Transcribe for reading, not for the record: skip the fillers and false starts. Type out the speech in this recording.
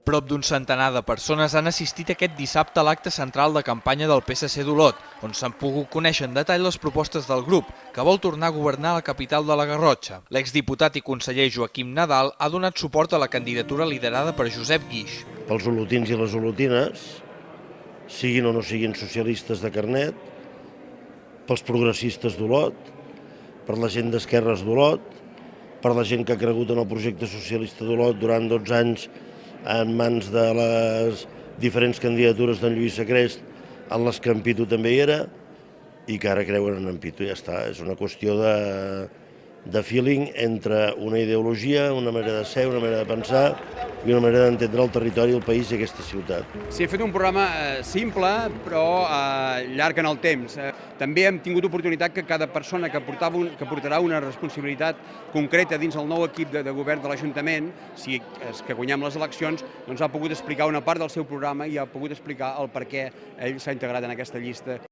Prop d'un centenar de persones han assistit aquest dissabte a l'acte central de campanya del PSC d'Olot, on s'han pogut conèixer en detall les propostes del grup, que vol tornar a governar la capital de la Garrotxa. L'exdiputat i conseller Joaquim Nadal ha donat suport a la candidatura liderada per Josep Guix. Pels olotins i les olotines, siguin o no siguin socialistes de carnet, pels progressistes d'Olot, per la gent d'esquerres d'Olot, per la gent que ha cregut en el projecte socialista d'Olot durant 12 anys en mans de les diferents candidatures d'en Lluís Sacrest, en les que en Pitu també hi era, i que ara creuen en Pitu, ja està. És una qüestió de feeling entre una ideologia, una manera de ser, una manera de pensar i una manera d'entendre el territori, el país i aquesta ciutat. Sí, hem fet un programa simple, però llarg en el temps. També hem tingut oportunitat que cada persona que portarà una responsabilitat concreta dins el nou equip de govern de l'Ajuntament, si és que guanyem les eleccions, doncs ha pogut explicar una part del seu programa i ha pogut explicar el per què ell s'ha integrat en aquesta llista.